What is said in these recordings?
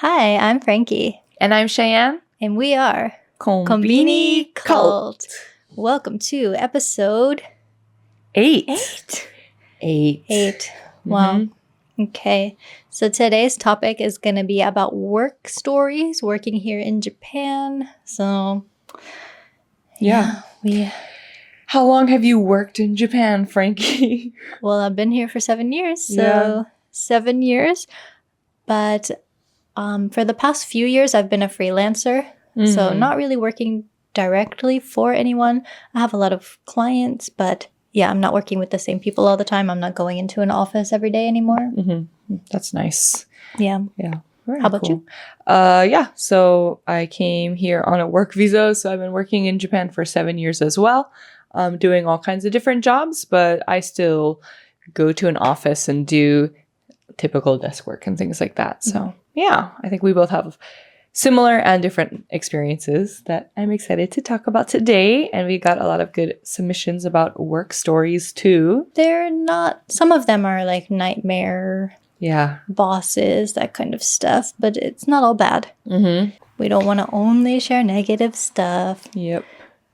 Hi, I'm Frankie. And I'm Cheyenne. And we are Conbini Cult. Welcome to episode 8. 8. Wow. Okay. So today's topic is going to be about work stories, working here in Japan. So, Yeah. How long have you worked in Japan, Frankie? Well, I've been here for 7 years. So 7 years. But for the past few years, I've been a freelancer. So not really working directly for anyone. I have a lot of clients, but yeah, I'm not working with the same people all the time. I'm not going into an office every day anymore. That's nice. Yeah. Yeah. How about you? So I came here on a work visa. So I've been working in Japan for 7 years as well, doing all kinds of different jobs, but I still go to an office and do typical desk work and things like that. So yeah, I think we both have similar and different experiences that I'm excited to talk about today. And we got a lot of good submissions about work stories too. They're not, some of them are like nightmare Yeah. bosses, that kind of stuff, but it's not all bad. We don't want to only share negative stuff, Yep.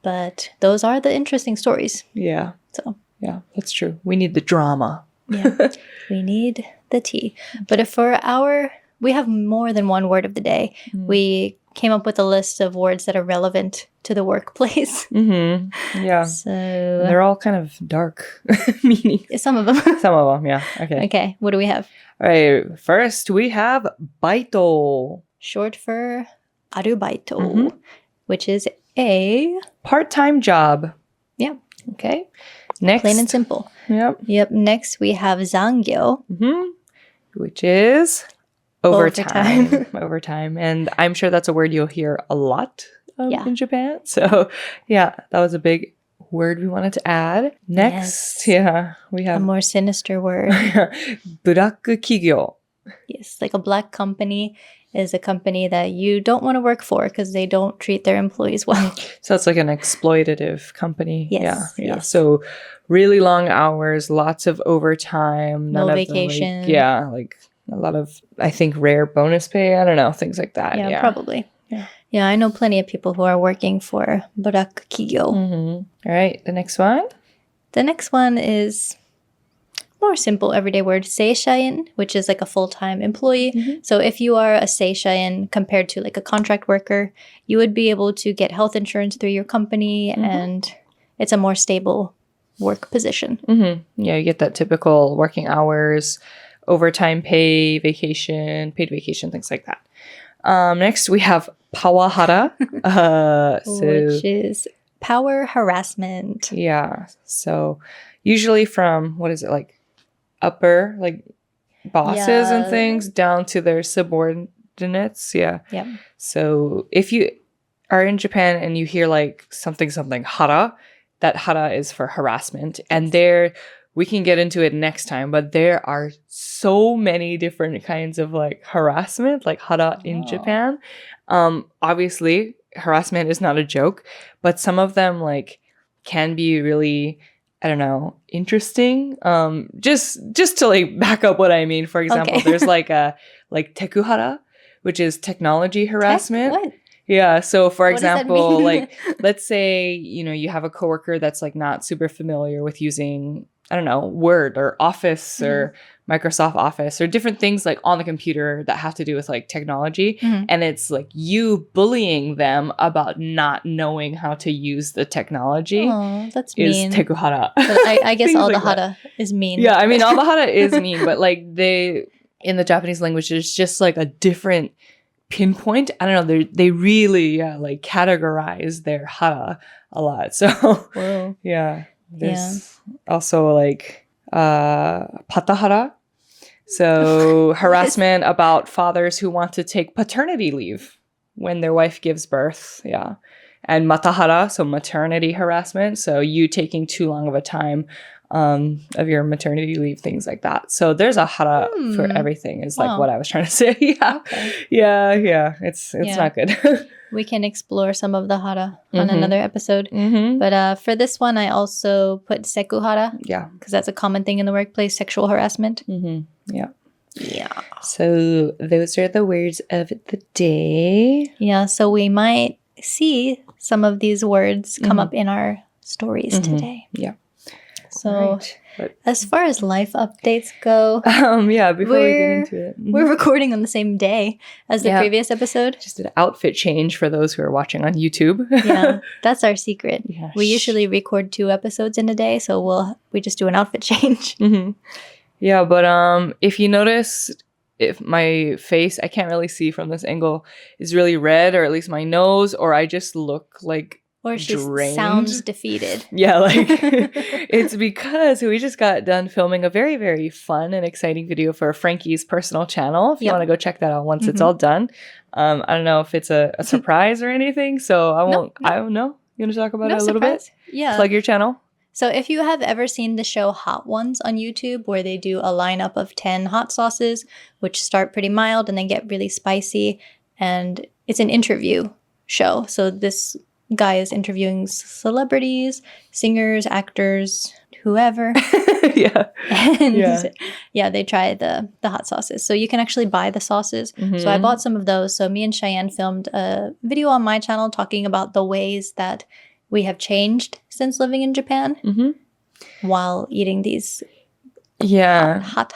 but those are the interesting stories. Yeah. So Yeah, that's true. We need the drama. yeah, we need the tea. But if we have more than one word of the day. We came up with a list of words that are relevant to the workplace. Yeah. So They're all kind of dark meaning. some of them. Some of them, yeah. Okay. Okay, what do we have? All right. First, we have baito. Short for arubaito, which is a Part-time job. yeah, Okay. Next. plain and simple. Yep. Next, we have zangyo. Which is overtime. Overtime. Overtime. And I'm sure that's a word you'll hear a lot Yeah. in Japan. So yeah, that was a big word we wanted to add. Next, we A have more sinister word. buraku kigyo. Yes, like a black company is a company that you don't want to work for because they don't treat their employees well. So it's like an exploitative company. Yes, Yeah. yes. So really long hours, lots of overtime, No none of vacation. like a lot of, I think, rare bonus pay. I don't know, things like that. Yeah, Yeah. probably. Yeah. Yeah, I know plenty of people who are working for buraku kigyo. All right. The next one. The next one is more simple everyday word, seishain, which is like a full-time employee. So if you are a seishain compared to like a contract worker, you would be able to get health insurance through your company and it's a more stable work position. Yeah, you get that typical working hours, overtime pay, vacation, paid vacation, things like that. Next, we have powa hara. Which is power harassment. Yeah. So usually from, what is it, like upper, like bosses and things down to their subordinates. Yeah. Yep. So if you are in Japan and you hear like something hara, that hara is for harassment. And there, we can get into it next time, but there are so many different kinds of like harassment, like hara in Japan. Obviously, harassment is not a joke, but some of them like can be really, I don't know, interesting. Just to like back up what I mean. For example, there's like teku hara, which is technology harassment. What? Yeah. So for What does that example, mean? like let's say, you have a coworker that's like not super familiar with using, I don't know, Word or Office or Microsoft Office or different things like on the computer that have to do with like technology. And it's like you bullying them about not knowing how to use the technology. Oh, that's is mean. teku hara. But I guess Things all the like that. hara is mean. Yeah, I mean, all the hara is mean, but like in the Japanese language, there's just like a different pinpoint. I don't know. They really like categorize their hara a lot. So Whoa. yeah, there's also like patahara. So harassment about fathers who want to take paternity leave when their wife gives birth. Yeah. And matahara, so maternity harassment. So you taking too long of a time of your maternity leave, things like that. So there's a hara for everything is like what I was trying to say. Yeah. Okay. Yeah. It's not good. We can explore some of the hara on another episode. But for this one, I also put seku hara. Yeah. Because that's a common thing in the workplace, sexual harassment. Yeah. Yeah. So those are the words of the day. Yeah, so we might see some of these words come up in our stories today. Yeah. So But, as far as life updates go, before we get into it. We're recording on the same day as the previous episode. Just an outfit change for those who are watching on YouTube. Yeah, that's our secret. Yeah. We usually record 2 episodes in a day, so we just do an outfit change. Yeah, but if you notice, if my face, I can't really see from this angle, is really red, or at least my nose, or I just look like or she drained. Sounds defeated. Yeah, like it's because we just got done filming a very, very fun and exciting video for Frankie's personal channel. If you want to go check that out once it's all done. I don't know if it's a surprise or anything, so I won't. No. I don't know. You want to talk about it a little bit? Yeah. Plug your channel. So if you have ever seen the show Hot Ones on YouTube, where they do a lineup of 10 hot sauces, which start pretty mild and then get really spicy, and it's an interview show. So this guy is interviewing celebrities, singers, actors, whoever. And they try the hot sauces. So you can actually buy the sauces. So I bought some of those. So me and Cheyenne filmed a video on my channel talking about the ways that we have changed since living in Japan while eating these hot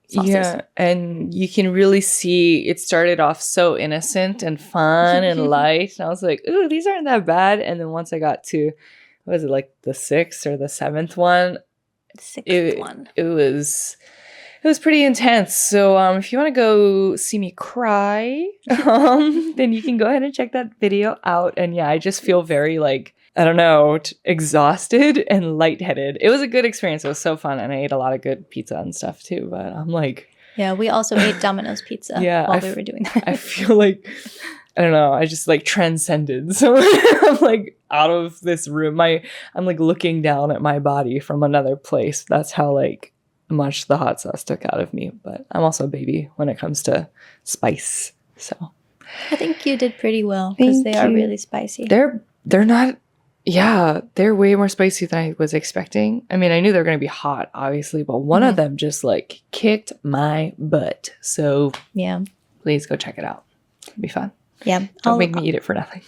sauces. Yeah, and you can really see it started off so innocent and fun and light. And I was like, ooh, these aren't that bad. And then once I got to, what was it, like the 6th or the 7th one? The 6th one. It was pretty intense. So if you want to go see me cry, then you can go ahead and check that video out. And yeah, I just feel very like, I don't know, exhausted and lightheaded. It was a good experience. It was so fun. And I ate a lot of good pizza and stuff too. But I'm like... Yeah, we also ate Domino's pizza while we were doing that. I feel like, I don't know, I just like transcended. So I'm like out of this room. I'm like looking down at my body from another place. That's how like much the hot sauce took out of me. But I'm also a baby when it comes to spice. So I think you did pretty well because they are really spicy. They're not... Yeah, they're way more spicy than I was expecting. I mean, I knew they were going to be hot, obviously, but one of them just like kicked my butt. So yeah, please go check it out. It'll be fun. Yeah. Don't make me eat it for nothing.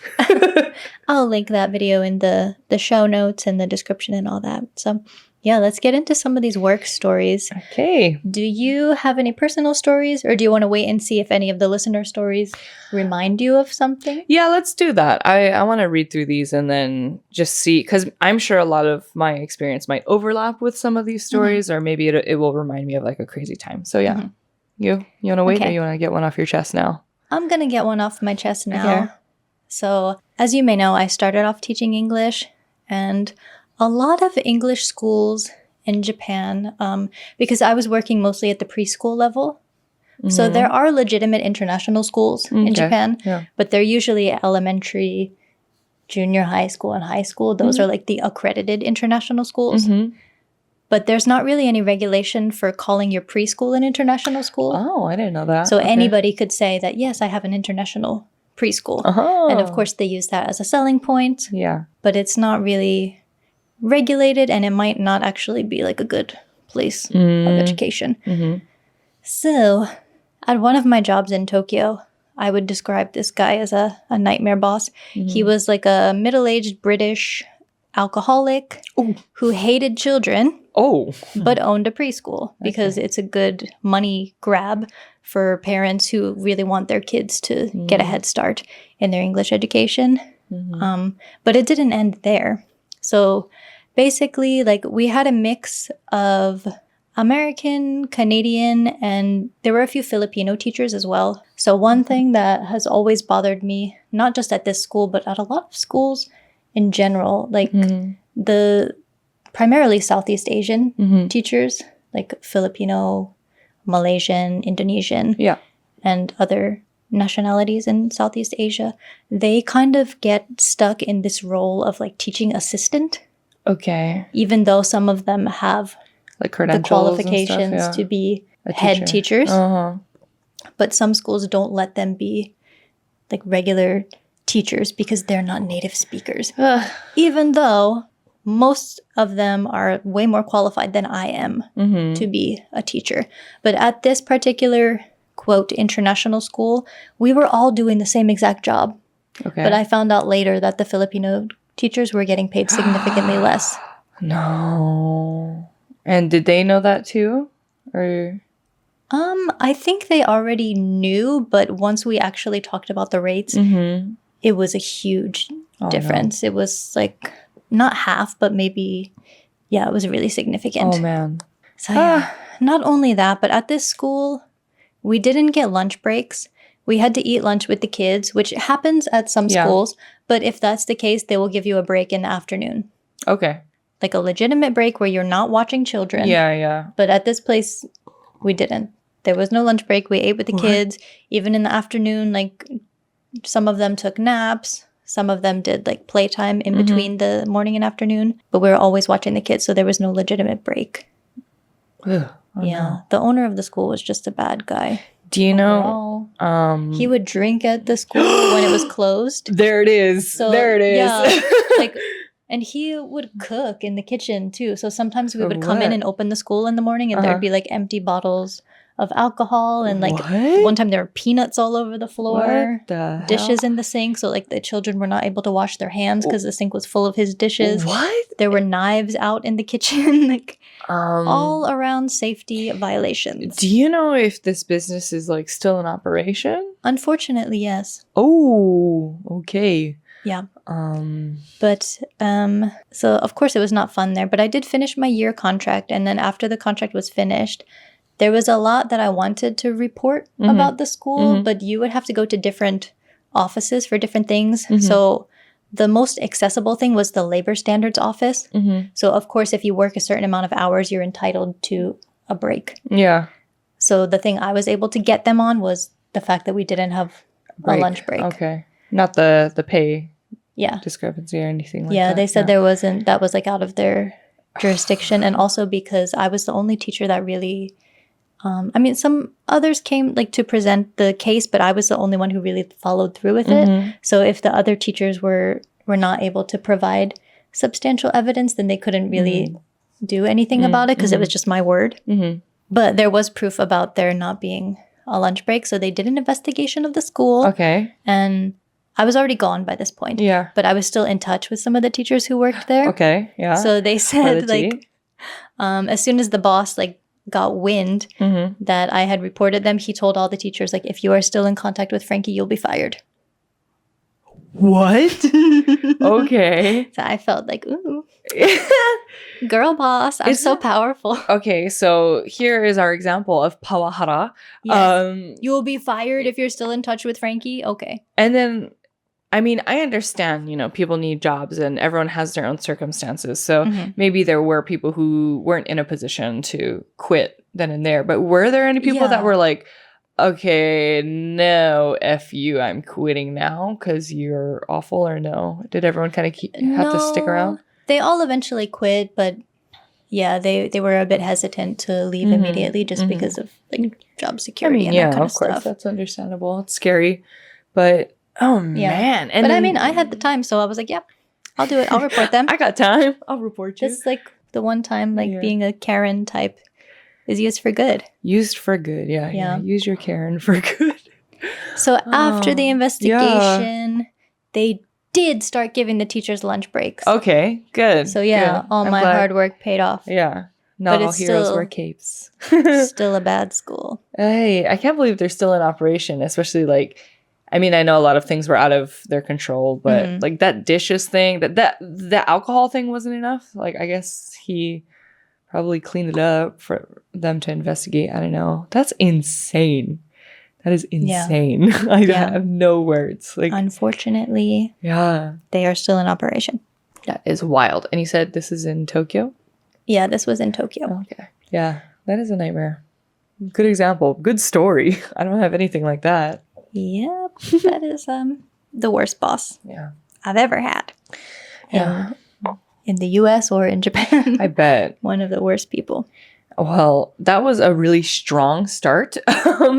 I'll link that video in the show notes and the description and all that. So yeah, let's get into some of these work stories. Okay. Do you have any personal stories, or do you want to wait and see if any of the listener stories remind you of something? Yeah, let's do that. I want to read through these and then just see, because I'm sure a lot of my experience might overlap with some of these stories, or maybe it will remind me of like a crazy time. So yeah, you want to wait, or you want to get one off your chest now? I'm going to get one off my chest now. Okay. So as you may know, I started off teaching English, and a lot of English schools in Japan, because I was working mostly at the preschool level. So there are legitimate international schools in Japan, but they're usually elementary, junior high school, and high school. Those are like the accredited international schools. But there's not really any regulation for calling your preschool an international school. Oh, I didn't know that. So anybody could say that, yes, I have an international preschool. And of course, they use that as a selling point. Yeah. But it's not really regulated, and it might not actually be like a good place of education. So at one of my jobs in Tokyo, I would describe this guy as a nightmare boss. He was like a middle-aged British alcoholic who hated children, but owned a preschool because it's a good money grab for parents who really want their kids to get a head start in their English education. But it didn't end there. So basically, like, we had a mix of American, Canadian, and there were a few Filipino teachers as well. So one thing that has always bothered me, not just at this school, but at a lot of schools in general, like the primarily Southeast Asian teachers, like Filipino, Malaysian, Indonesian, and other nationalities in Southeast Asia, they kind of get stuck in this role of like teaching assistant. Okay. Even though some of them have like credentials, the qualifications and stuff, to be head teachers. But some schools don't let them be like regular teachers because they're not native speakers. Even though most of them are way more qualified than I am to be a teacher. But at this particular, quote, international school, we were all doing the same exact job. Okay. But I found out later that the Filipino teachers were getting paid significantly less. No. And did they know that too? Or I think they already knew, but once we actually talked about the rates, it was a huge difference. No. It was like not half, but maybe, yeah, it was really significant. Oh, man. So, yeah, not only that, but at this school, we didn't get lunch breaks. We had to eat lunch with the kids, which happens at some schools. But if that's the case, they will give you a break in the afternoon. Okay. Like a legitimate break where you're not watching children. Yeah. But at this place, we didn't. There was no lunch break. We ate with the kids. Even in the afternoon, like some of them took naps. Some of them did like playtime in between the morning and afternoon. But we were always watching the kids, so there was no legitimate break. Ugh, No. The owner of the school was just a bad guy. Do you know? He would drink at the school when it was closed. There it is. So, there it is. Yeah, and he would cook in the kitchen too. So sometimes we would come in and open the school in the morning, and there'd be like empty bottles of alcohol, and like one time there were peanuts all over the floor, dishes in the sink. So like the children were not able to wash their hands because the sink was full of his dishes. There were knives out in the kitchen, like all around safety violations. Do you know if this business is like still in operation? Unfortunately, yes. Oh, okay. Yeah. But so of course it was not fun there, but I did finish my year contract, and then after the contract was finished, there was a lot that I wanted to report about the school, but you would have to go to different offices for different things. So the most accessible thing was the labor standards office. So of course, if you work a certain amount of hours, you're entitled to a break. Yeah. So the thing I was able to get them on was the fact that we didn't have a lunch break. Okay. Not the pay yeah. discrepancy or anything like that. Yeah, they said there wasn't, that was like out of their jurisdiction. And also because I was the only teacher that really, I mean, some others came like to present the case, but I was the only one who really followed through with it. So if the other teachers were not able to provide substantial evidence, then they couldn't really do anything about it because it was just my word. But there was proof about there not being a lunch break. So they did an investigation of the school. Okay. And I was already gone by this point. Yeah. But I was still in touch with some of the teachers who worked there. Okay. Yeah. So they said like, as soon as the boss like got wind that I had reported them, he told all the teachers like, if you are still in contact with Frankie, you'll be fired. What? Okay. So I felt like, ooh, girl boss, I'm so powerful. Okay, so here is our example of powa hara. Yes. You will be fired if you're still in touch with Frankie. Okay. And then, I mean, I understand, you know, people need jobs and everyone has their own circumstances. So maybe there were people who weren't in a position to quit then and there. But were there any people that were like, okay, no, F you, I'm quitting now because you're awful, or no? Did everyone kind of have to stick around? They all eventually quit, but yeah, they were a bit hesitant to leave immediately just because of like job security and that kind of stuff. Of course, that's understandable. It's scary, but oh man. And but I mean, I had the time, so I was like, yeah, I'll do it. I'll report them. I got time. I'll report you. Just like the one time, like being a Karen type is used for good. Used for good, yeah. Use your Karen for good. So after the investigation, they did start giving the teachers lunch breaks. Okay, good. So yeah, all my hard work paid off. Yeah. Not all heroes wear capes. Still a bad school. Hey, I can't believe they're still in operation, especially like, I mean, I know a lot of things were out of their control, but like that dishes thing, that alcohol thing wasn't enough. Like, I guess he probably cleaned it up for them to investigate. I don't know. That's insane. That is insane. Yeah. I have no words. Like, unfortunately, they are still in operation. That is wild. And you said this is in Tokyo? Yeah, this was in Tokyo. Okay. Yeah, that is a nightmare. Good example. Good story. I don't have anything like that. Yep. That is the worst boss I've ever had. Yeah. In the US or in Japan. I bet. One of the worst people. Well, that was a really strong start.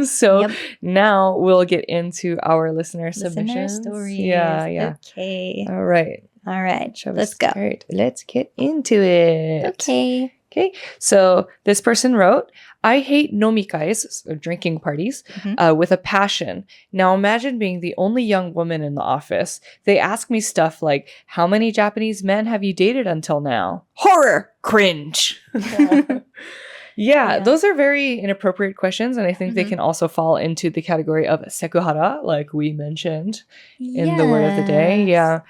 So now we'll get into our listener submissions. Stories. Yeah. Okay. All right. All right, Shall we let's go. start? Let's get into it. Okay. Okay, so this person wrote, I hate nomikais, so drinking parties, with a passion. Now imagine being the only young woman in the office. They ask me stuff like, how many Japanese men have you dated until now? Horror! Cringe! Yeah, those are very inappropriate questions, and I think they can also fall into the category of seku hara, like we mentioned in the word of the day. Yeah,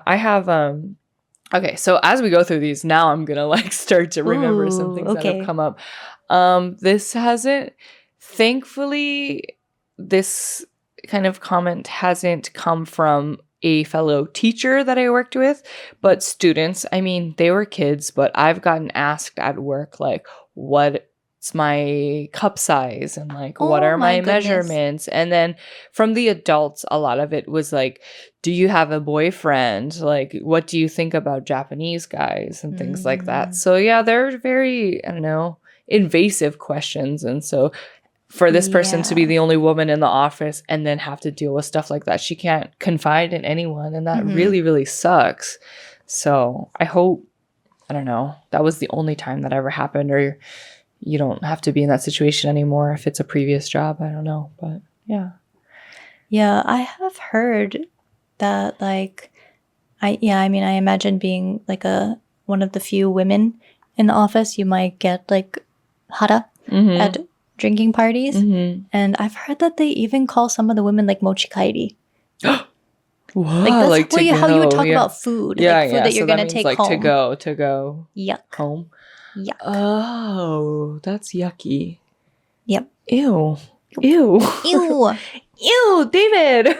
I have... Okay, so as we go through these, now I'm gonna like start to remember some things that have come up. This hasn't, thankfully, this kind of comment hasn't come from a fellow teacher that I worked with, but students. I mean, they were kids, but I've gotten asked at work, like, what's my cup size and like what are my measurements, and then from the adults a lot of it was like, do you have a boyfriend, like what do you think about Japanese guys and things like that. So yeah, they're very, I don't know, invasive questions. And so for this person to be the only woman in the office and then have to deal with stuff like that, she can't confide in anyone, and that really, really sucks. So I hope, I don't know, that was the only time that ever happened, or you don't have to be in that situation anymore if it's a previous job. I don't know, but yeah. Yeah, I have heard that, like, I imagine being like one of the few women in the office, you might get like hara at drinking parties. And I've heard that they even call some of the women like mochikairi. What? Like that's like how you would talk about food. Like food that you're going to take like home. To go. Yuck. Home. Yuck. Oh, that's yucky. Yep. Ew. Ew. Ew, David.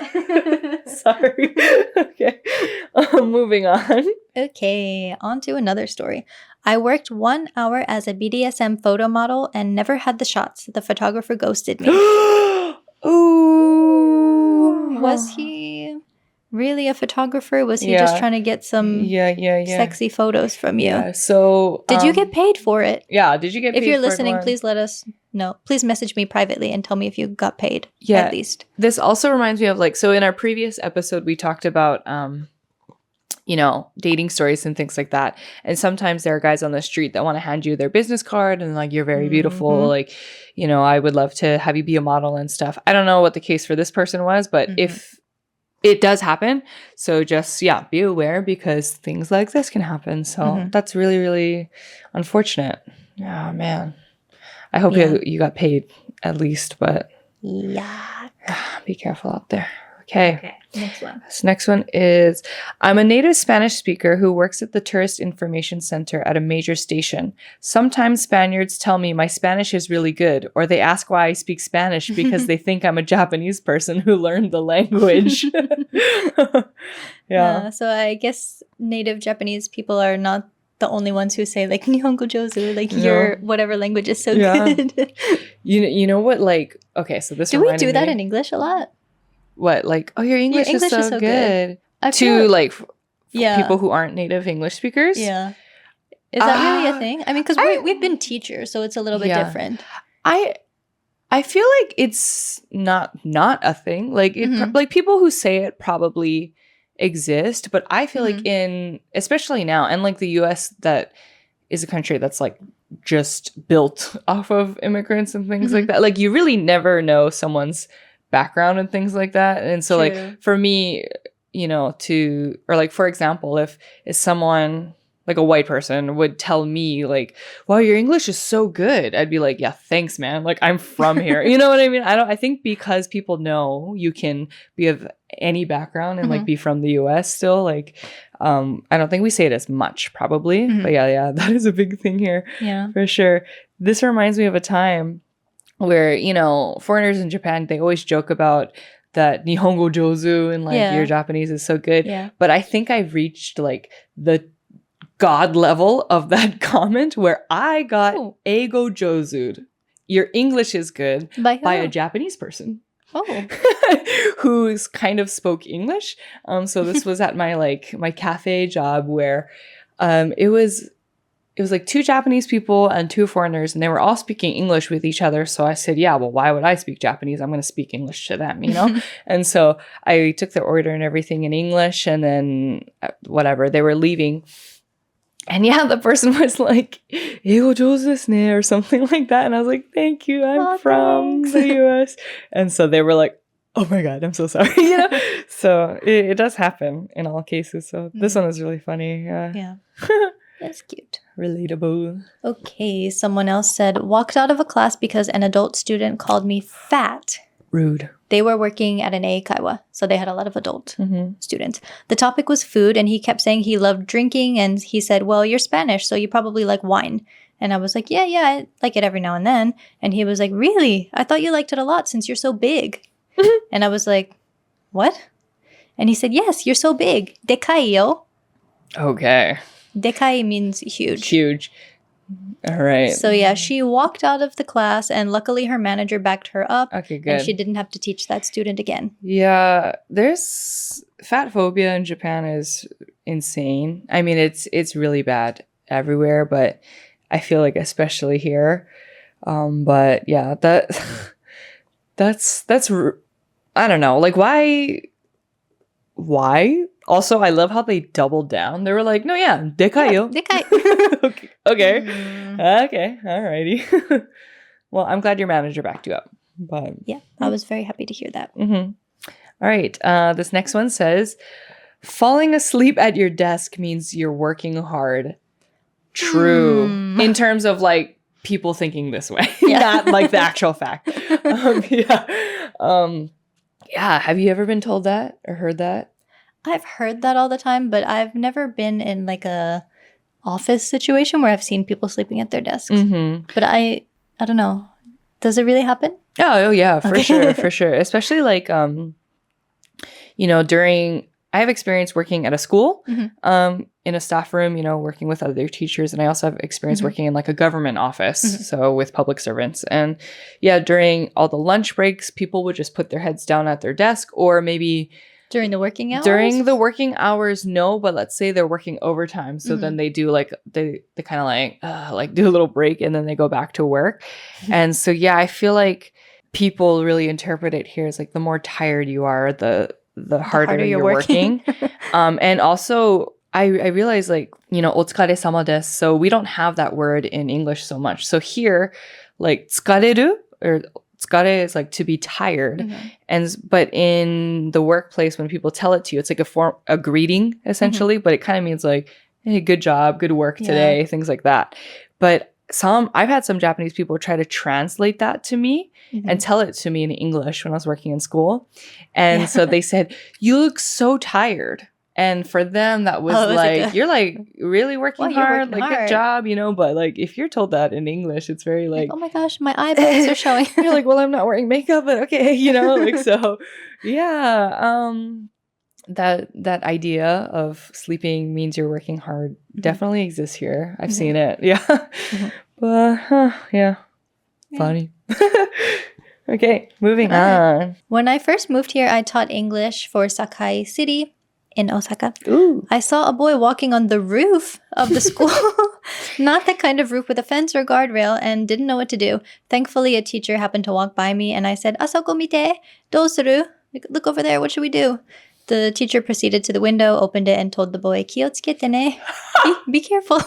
Sorry. Okay. Moving on. Okay, on to another story. I worked 1 hour as a BDSM photo model and never had the shots. The photographer ghosted me. Ooh. Was he really a photographer? Was he just trying to get some sexy photos from you? Yeah, so... Did you get paid for it? Yeah, did you get paid for it? If you're listening, please let us know. Please message me privately and tell me if you got paid, at least. This also reminds me of, like, so in our previous episode, we talked about... dating stories and things like that. And sometimes there are guys on the street that want to hand you their business card and like, you're very beautiful. Like, I would love to have you be a model and stuff. I don't know what the case for this person was, but if it does happen, so just, be aware because things like this can happen. So that's really, really unfortunate. Yeah, man. I hope you got paid at least, but be careful out there. Okay. Next one. This next one is, I'm a native Spanish speaker who works at the Tourist Information Center at a major station. Sometimes Spaniards tell me my Spanish is really good, or they ask why I speak Spanish because they think I'm a Japanese person who learned the language. So I guess native Japanese people are not the only ones who say like Nihongo Jozu, like your whatever language is so good. You know what, like, okay, so this do we do that in English a lot? What, like, oh, your English is so good. To like people who aren't native English speakers? Yeah. Is that really a thing? I mean, because we've been teachers, so it's a little bit different. I feel like it's not a thing. Like, like people who say it probably exist, but I feel like especially now, and like the US, that is a country that's like just built off of immigrants and things like that. Like, you really never know someone's background and things like that. And so like for me, or like, for example, if someone like a white person would tell me like, wow, your English is so good, I'd be like, yeah, thanks, man. Like, I'm from here. You know what I mean? I think because people know you can be of any background and like be from the US still, like, I don't think we say it as much probably, but yeah, that is a big thing here. Yeah, for sure. This reminds me of a time where, foreigners in Japan, they always joke about that Nihongo Jozu and like your Japanese is so good. Yeah. But I think I've reached like the god level of that comment where I got Eigo Jozu'd. Your English is good by a Japanese person. Who's kind of spoke English. So this was at my cafe job where it it was like 2 Japanese people and 2 foreigners, and they were all speaking English with each other. So I said, yeah, well, why would I speak Japanese? I'm going to speak English to them, you know? And so I took their order and everything in English, and then whatever, they were leaving. And yeah, the person was like, 英語上手ですね, or something like that. And I was like, thank you, I'm from the US. And so they were like, oh my God, I'm so sorry. You know? So it does happen in all cases. So this one is really funny. Yeah. That's cute. Relatable. Okay, someone else said, walked out of a class because an adult student called me fat. Rude. They were working at an eikaiwa, so they had a lot of adult students. The topic was food, and he kept saying he loved drinking, and he said, well, you're Spanish, so you probably like wine. And I was like, yeah, I like it every now and then. And he was like, really? I thought you liked it a lot since you're so big. And I was like, what? And he said, yes, you're so big. Dekai yo. Okay. Dekai means huge. Huge. All right. So yeah, she walked out of the class, and luckily her manager backed her up. Okay, good. And she didn't have to teach that student again. Yeah, there's fat phobia in Japan is insane. I mean, it's really bad everywhere, but I feel like especially here. But yeah, that's I don't know. Like why? Also, I love how they doubled down. They were like, no, yeah, dekai yo. Dekai. Okay. Okay. Alrighty. Well, I'm glad your manager backed you up. But Yeah, I was very happy to hear that. All right. This next one says, falling asleep at your desk means you're working hard. True. In terms of like people thinking this way, not like the actual fact. Yeah. Have you ever been told that or heard that? I've heard that all the time, but I've never been in like a office situation where I've seen people sleeping at their desks. But I don't know. Does it really happen? Oh yeah, for sure. Especially like, during, I have experience working at a school, in a staff room, working with other teachers. And I also have experience working in like a government office. So with public servants. And yeah, during all the lunch breaks, people would just put their heads down at their desk, or maybe during the working hours? During the working hours, no, but let's say they're working overtime. So then they do like, they kind of like do a little break and then they go back to work. And so, yeah, I feel like people really interpret it here as like the more tired you are, the harder you're working. And also, I realize like, otsukare-sama desu. So we don't have that word in English so much. So here, like, tsukareru or tsukare is like to be tired. But in the workplace, when people tell it to you, it's like a greeting essentially, but it kind of means like, hey, good job, good work today, things like that. But I've had some Japanese people try to translate that to me and tell it to me in English when I was working in school. And so they said, you look so tired. And for them, that was like, you're like really working hard, like good job, But like if you're told that in English, it's very like, oh my gosh, my eye bags are showing. You're like, well, I'm not wearing makeup, but okay, like so. Yeah, that idea of sleeping means you're working hard definitely exists here. I've seen it. Yeah, but funny. Okay, moving on. When I first moved here, I taught English for Sakai City in Osaka. Ooh. I saw a boy walking on the roof of the school. Not the kind of roof with a fence or guardrail, and didn't know what to do. Thankfully, a teacher happened to walk by me, and I said, "Asoko mite, dou suru?" Look over there, what should we do? The teacher proceeded to the window, opened it, and told the boy, "Kiotsukete ne." Be careful.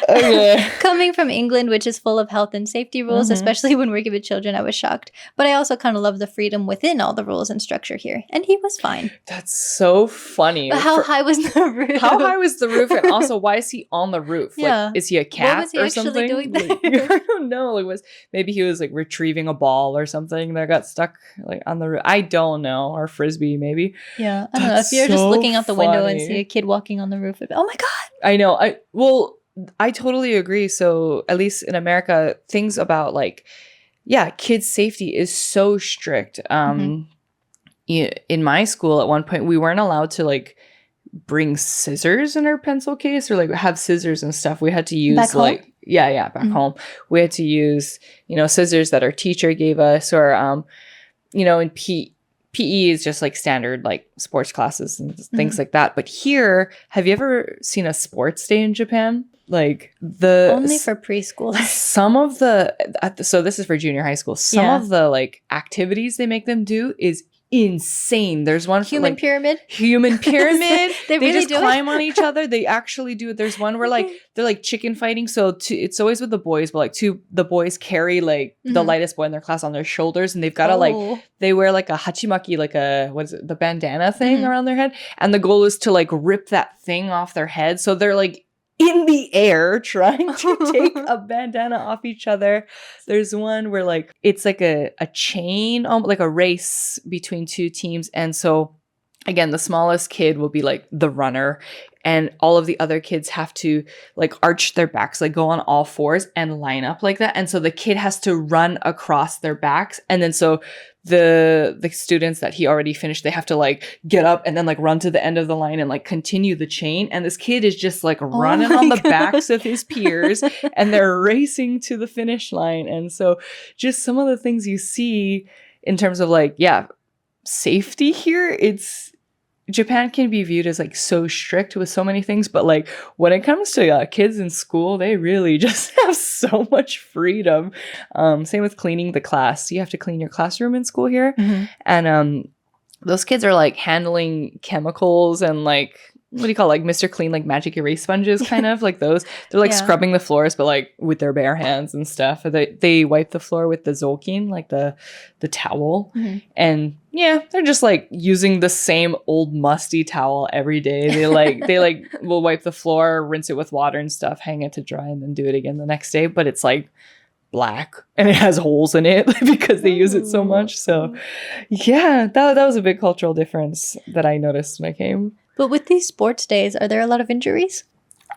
Okay. Coming from England, which is full of health and safety rules, especially when working with children, I was shocked. But I also kind of love the freedom within all the rules and structure here. And he was fine. That's so funny. But how high was the roof? How high was the roof? And also, why is he on the roof? Yeah. Like, is he a cat what was he or actually something? doing there? Like, I don't know. Maybe he was like retrieving a ball or something that got stuck like on the roof. I don't know. Or frisbee, maybe. Yeah. I don't know. If you're just looking out the window and see a kid walking on the roof, oh my God. I know. I totally agree. So at least in America, things about like, kids' safety is so strict. In my school at one point, we weren't allowed to like bring scissors in our pencil case or like have scissors and stuff. We had to use back home? Back home. We had to use, scissors that our teacher gave us or, in PE is just like standard like sports classes and things like that. But here, have you ever seen a sports day in Japan? Like the Only for preschoolers. some of the so this is for junior high school. Some Yeah. of the like activities they make them do is insane. There's one for Human like pyramid. human pyramid. They really just do it? climb on each other. They actually do it. There's one where like they're like chicken fighting. So it's always with the boys, but like the boys carry like the lightest boy in their class on their shoulders, and they've got to like they wear like a hachimaki, like a what is it, the bandana thing around their head, and the goal is to like rip that thing off their head. So they're like in the air trying to take a bandana off each other. There's one where like it's like a chain, like a race between two teams. And so again, the smallest kid will be like the runner, and all of the other kids have to like arch their backs, like go on all fours and line up like that. And so the kid has to run across their backs. And then so the students that he already finished, they have to like get up and then like run to the end of the line and like continue the chain. And this kid is just like running on the backs of his peers, and they're racing to the finish line. And so just some of the things you see in terms of like, yeah, safety here, Japan can be viewed as like so strict with so many things, but like when it comes to kids in school, they really just have so much freedom. Same with cleaning the class. You have to clean your classroom in school here. And those kids are like handling chemicals and like, what do you call it? Like Mr. Clean, like magic erase sponges, kind of like those. They're like scrubbing the floors, but like with their bare hands and stuff. They wipe the floor with the zokin, like the towel. And yeah, they're just like using the same old musty towel every day. They will wipe the floor, rinse it with water and stuff, hang it to dry, and then do it again the next day. But it's like black and it has holes in it because they use it so much. So yeah, that was a big cultural difference that I noticed when I came. But with these sports days, are there a lot of injuries?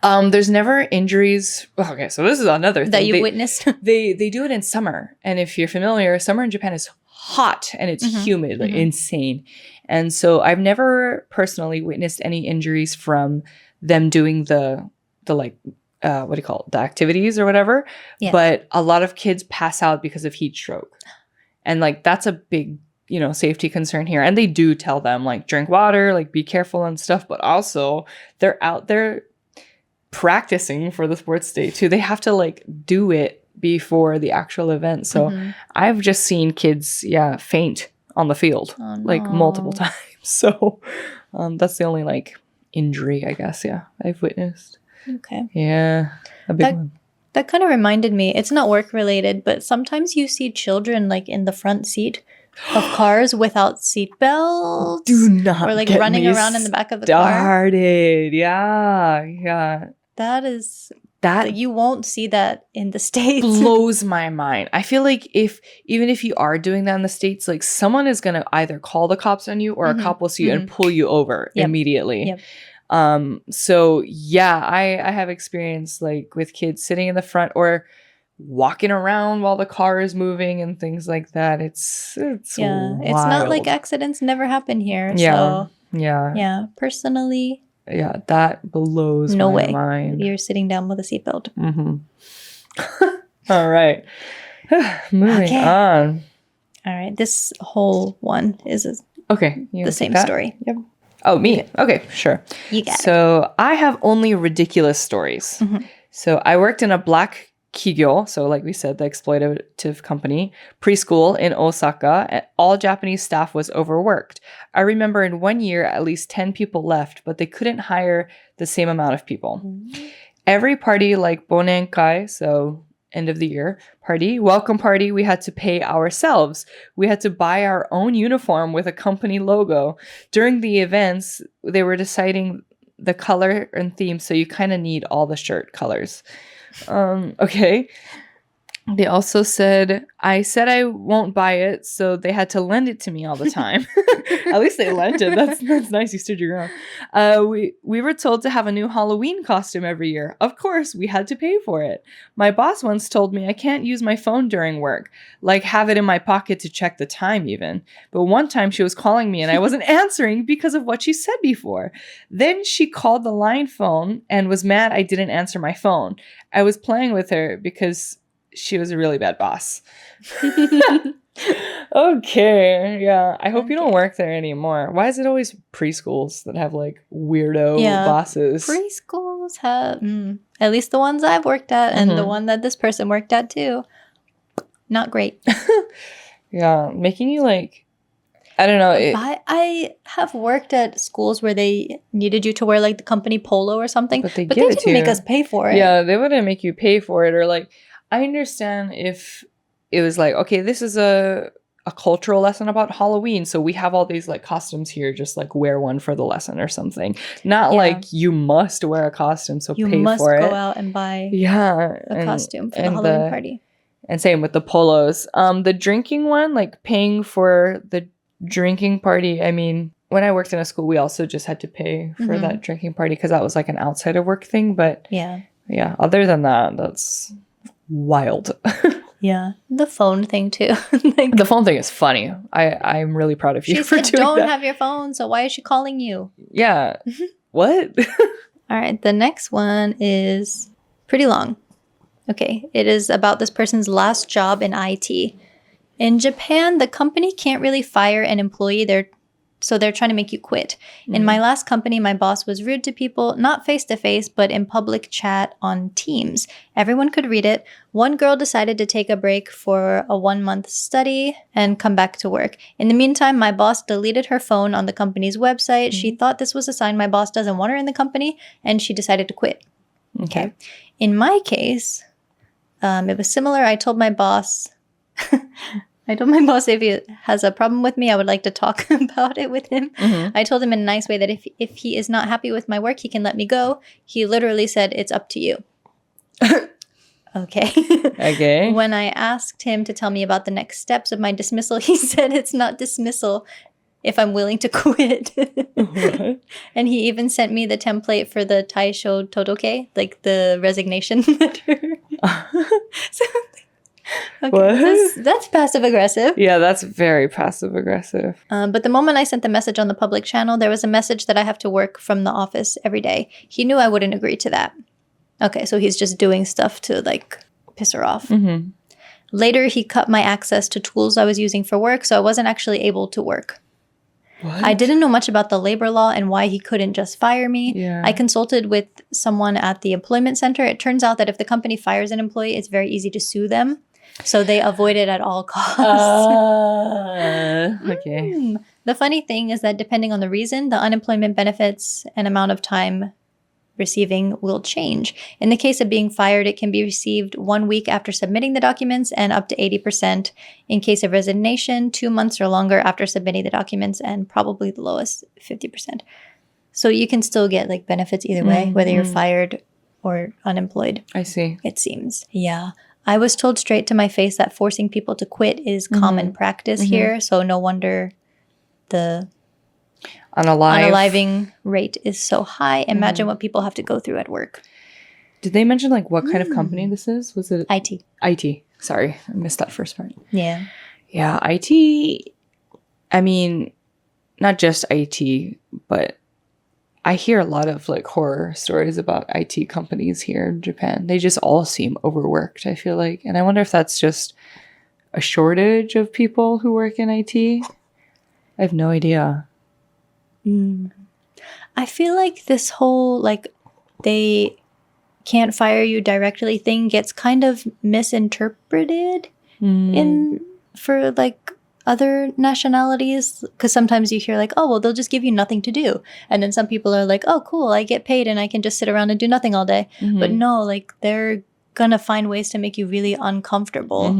There's never injuries. Okay, so this is another thing that you witnessed. They do it in summer, and if you're familiar, summer in Japan is hot and it's humid, like insane. And so I've never personally witnessed any injuries from them doing the like what do you call it, the activities or whatever. Yeah. But a lot of kids pass out because of heat stroke, and like that's a big safety concern here. And they do tell them like drink water, like be careful and stuff, but also they're out there practicing for the sports day too. They have to like do it before the actual event. So I've just seen kids faint on the field like multiple times. So that's the only like injury, I guess, I've witnessed. Okay. Yeah, a big one. That kind of reminded me, it's not work related, but sometimes you see children like in the front seat of cars without seatbelts. Do not or like get running me around in the back of the car. Started. Yeah. That you won't see that in the States. Blows my mind. I feel like even if you are doing that in the States, like someone is gonna either call the cops on you or a cop will see you and pull you over immediately. Yep. So yeah, I have experience like with kids sitting in the front or walking around while the car is moving and things like that. It's wild. It's not like accidents never happen here. So personally, that blows my mind. You're sitting down with a seatbelt. All right. Moving on. All right. This whole one is the same story. Yep. Oh, me. Okay, sure. You got it. So I have only ridiculous stories. So I worked in a black kigyo, so like we said, the exploitative company, preschool in Osaka, and all Japanese staff was overworked. I remember in 1 year, at least 10 people left, but they couldn't hire the same amount of people. Every party like bonenkai, so end of the year party, welcome party, we had to pay ourselves. We had to buy our own uniform with a company logo. During the events, they were deciding the color and theme, so you kind of need all the shirt colors. Okay. They also said I won't buy it, so they had to lend it to me all the time. At least they lent it. That's nice. You stood your ground. We were told to have a new Halloween costume every year. Of course, we had to pay for it. My boss once told me I can't use my phone during work, like have it in my pocket to check the time even. But one time she was calling me and I wasn't answering because of what she said before. Then she called the line phone and was mad I didn't answer my phone. I was playing with her because she was a really bad boss. Okay, yeah. I hope you don't work there anymore. Why is it always preschools that have like weirdo bosses? Preschools have, At least the ones I've worked at and the one that this person worked at too. Not great. Yeah, making you like, I don't know. I have worked at schools where they needed you to wear like the company polo or something, but they didn't make us pay for it. Yeah, they wouldn't make you pay for it. Or like, I understand if it was like, okay, this is a cultural lesson about Halloween, so we have all these like costumes here, just like wear one for the lesson or something. Not like you must wear a costume, so you pay must for it. Go out and buy a costume for the Halloween party. And same with the polos. The drinking one, like paying for the drinking party. I mean, when I worked in a school, we also just had to pay for that drinking party because that was like an outside of work thing. But yeah, other than that, that's wild. Yeah, the phone thing too. Like, the phone thing is funny. I'm really proud of you for doing that. Don't have your phone, so why is she calling you? Yeah. What? All right, the next one is pretty long. Okay, it is about this person's last job in IT. In Japan, the company can't really fire an employee. So they're trying to make you quit. In my last company, my boss was rude to people, not face-to-face, but in public chat on Teams. Everyone could read it. One girl decided to take a break for a 1-month study and come back to work. In the meantime, my boss deleted her phone on the company's website. She thought this was a sign my boss doesn't want her in the company, and she decided to quit. Okay. In my case, it was similar. I told my boss... if he has a problem with me, I would like to talk about it with him. I told him in a nice way that if he is not happy with my work, he can let me go. He literally said, "It's up to you." Okay. When I asked him to tell me about the next steps of my dismissal, he said it's not dismissal if I'm willing to quit. What? And he even sent me the template for the taisho todoke, like the resignation letter. Okay, that's passive-aggressive. Yeah, that's very passive-aggressive. But the moment I sent the message on the public channel, there was a message that I have to work from the office every day. He knew I wouldn't agree to that. Okay, so he's just doing stuff to, like, piss her off. Later, he cut my access to tools I was using for work, so I wasn't actually able to work. What? I didn't know much about the labor law and why he couldn't just fire me. Yeah. I consulted with someone at the employment center. It turns out that if the company fires an employee, it's very easy to sue them. So they avoid it at all costs. Okay. The funny thing is that depending on the reason, the unemployment benefits and amount of time receiving will change. In the case of being fired, it can be received 1 week after submitting the documents and up to 80%. In case of resignation, 2 months or longer after submitting the documents, and probably the lowest, 50%. So you can still get like benefits either way, whether you're fired or unemployed. I see. It seems. Yeah. I was told straight to my face that forcing people to quit is common practice here. So no wonder the unaliving rate is so high. Imagine what people have to go through at work. Did they mention like what kind of company this is? Was it IT? IT. Sorry, I missed that first part. Yeah. Yeah, IT. I mean, not just IT, but I hear a lot of like horror stories about IT companies here in Japan. They just all seem overworked, I feel like. And I wonder if that's just a shortage of people who work in IT. I have no idea. I feel like this whole like they can't fire you directly thing gets kind of misinterpreted for like other nationalities, because sometimes you hear like, oh well, they'll just give you nothing to do, and then some people are like, oh cool, I get paid and I can just sit around and do nothing all day. But no, like they're gonna find ways to make you really uncomfortable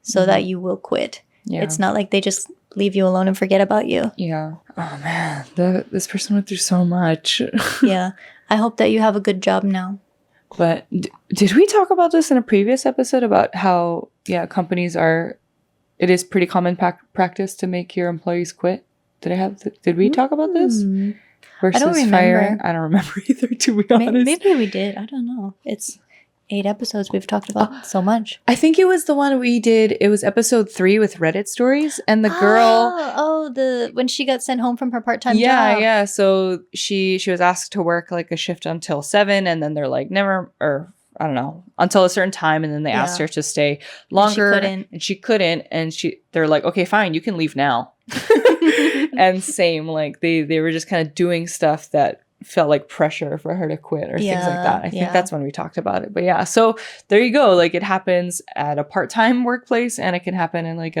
so that you will quit. It's not like they just leave you alone and forget about you. Oh man, this person went through so much. Yeah, I hope that you have a good job now. But did we talk about this in a previous episode about how companies are, it is pretty common practice to make your employees quit? Did we talk about this? Versus I don't remember. Firing? I don't remember either, to be honest. Maybe we did. I don't know. It's 8 episodes we've talked about so much. I think it was the one we did. It was episode 3 with Reddit stories, and the girl. When she got sent home from her part-time job. Yeah. So she was asked to work like a shift until 7, and then they're like never, or I don't know, until a certain time, and then they asked her to stay longer, and she couldn't, and they're like, okay, fine, you can leave now. And same, like they were just kind of doing stuff that felt like pressure for her to quit or things like that. I think yeah. that's when we talked about it. But yeah, so there you go. Like it happens at a part-time workplace, and it can happen in like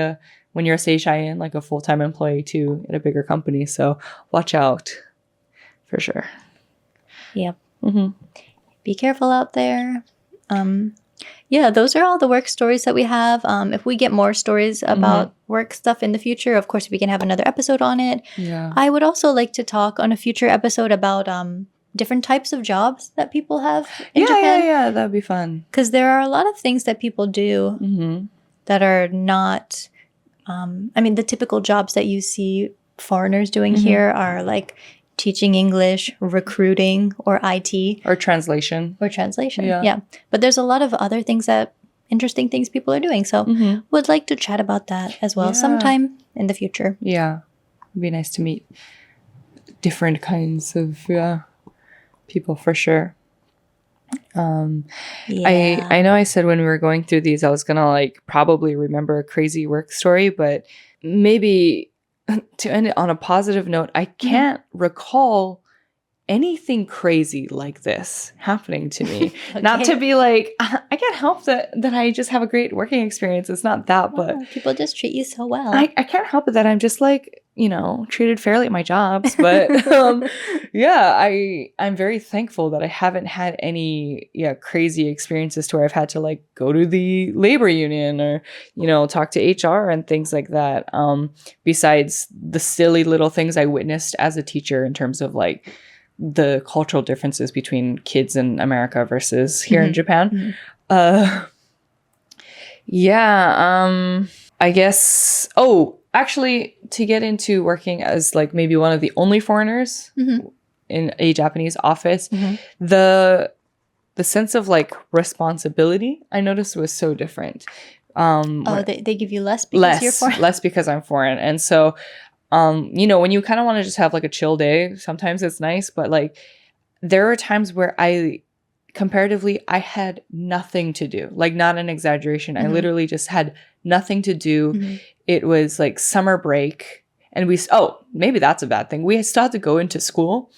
when you're a seishain, like a full-time employee too at a bigger company. So watch out for sure. Yep. Mm-hmm. Be careful out there. Yeah, those are all the work stories that we have. If we get more stories about work stuff in the future, of course, we can have another episode on it. Yeah. I would also like to talk on a future episode about different types of jobs that people have in Japan. Yeah, that'd be fun. Because there are a lot of things that people do that are not, I mean, the typical jobs that you see foreigners doing here are like teaching English, recruiting, or IT. Or translation. Yeah. But there's a lot of other things interesting things people are doing. So would like to chat about that as well sometime in the future. Yeah. It'd be nice to meet different kinds of people for sure. I know I said when we were going through these, I was going to like probably remember a crazy work story, but maybe to end it on a positive note, I can't recall anything crazy like this happening to me. Okay. Not to be like, I can't help that I just have a great working experience. It's not that, but people just treat you so well. I can't help it that I'm just like, treated fairly at my jobs. But I'm very thankful that I haven't had any crazy experiences to where I've had to like go to the labor union or, talk to HR and things like that. Besides the silly little things I witnessed as a teacher in terms of like the cultural differences between kids in America versus here in Japan. I guess, actually, to get into working as like maybe one of the only foreigners in a Japanese office, the sense of like responsibility I noticed was so different. They give you less because you're foreign? Less because I'm foreign. And so, when you kind of want to just have like a chill day, sometimes it's nice, but like there are times where comparatively, I had nothing to do. Like, not an exaggeration. I literally just had nothing to do. It was like summer break. And maybe that's a bad thing. We still had to go into school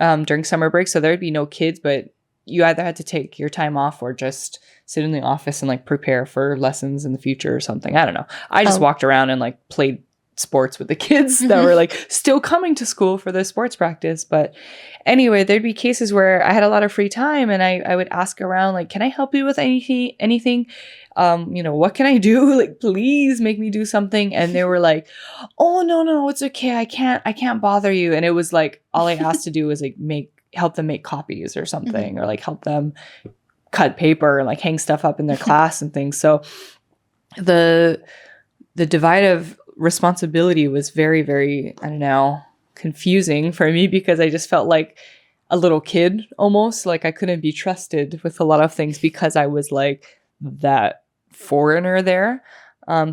during summer break. So there'd be no kids, but you either had to take your time off or just sit in the office and like prepare for lessons in the future or something. I don't know. I just walked around and like played sports with the kids that were like still coming to school for their sports practice. But anyway, there'd be cases where I had a lot of free time and I would ask around, like, can I help you with anything? What can I do? Like, please make me do something. And they were like, oh, no, it's okay. I can't bother you. And it was like, all I asked to do was like help them make copies or something, or like help them cut paper and like hang stuff up in their class and things. So the divide of responsibility was very, very, I don't know, confusing for me, because I just felt like a little kid almost. Like I couldn't be trusted with a lot of things because I was like that foreigner there.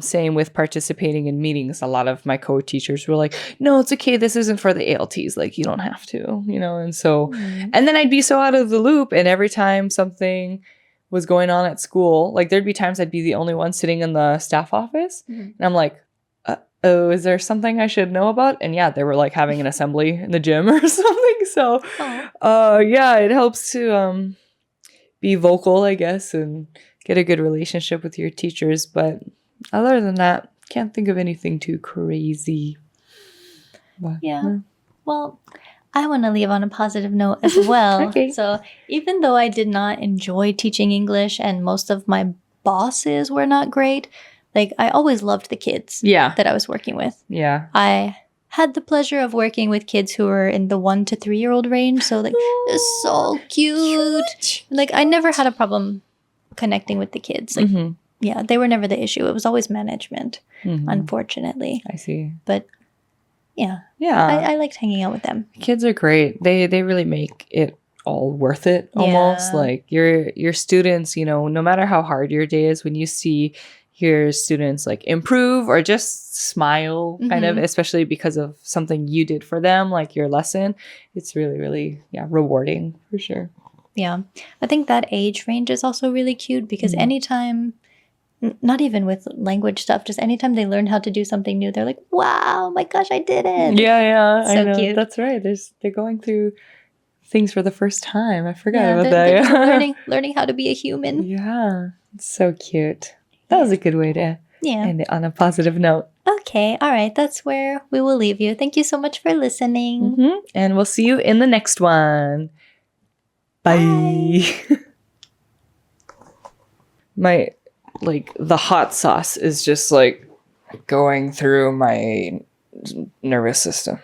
Same with participating in meetings. A lot of my co-teachers were like, no, it's okay. This isn't for the ALTs. Like, you don't have to, and so, and then I'd be so out of the loop. And every time something was going on at school, like there'd be times I'd be the only one sitting in the staff office. And I'm like, oh, is there something I should know about? And yeah, they were like having an assembly in the gym or something. So, it helps to be vocal, I guess, and get a good relationship with your teachers. But other than that, can't think of anything too crazy. But, well, I want to leave on a positive note as well. Okay. So even though I did not enjoy teaching English and most of my bosses were not great, like I always loved the kids that I was working with. Yeah. I had the pleasure of working with kids who were in the 1 to 3 year old range. So like, it's so cute. Like I never had a problem connecting with the kids. Like, yeah, they were never the issue. It was always management, unfortunately. I see. But yeah. I liked hanging out with them. Kids are great. They really make it all worth it almost. Like your students, no matter how hard your day is, when you see your students like improve or just smile kind of, especially because of something you did for them, like your lesson, it's really, really rewarding for sure. Yeah. I think that age range is also really cute because anytime, not even with language stuff, just anytime they learn how to do something new, they're like, wow, my gosh, I did it. Yeah. So I know. cute. That's right. They're going through things for the first time. I forgot Yeah, about there's that. learning how to be a human. Yeah, it's so cute. That was a good way to end it on a positive note. Okay, all right. That's where we will leave you. Thank you so much for listening. And we'll see you in the next one. Bye. My, like, the hot sauce is just, like, going through my nervous system.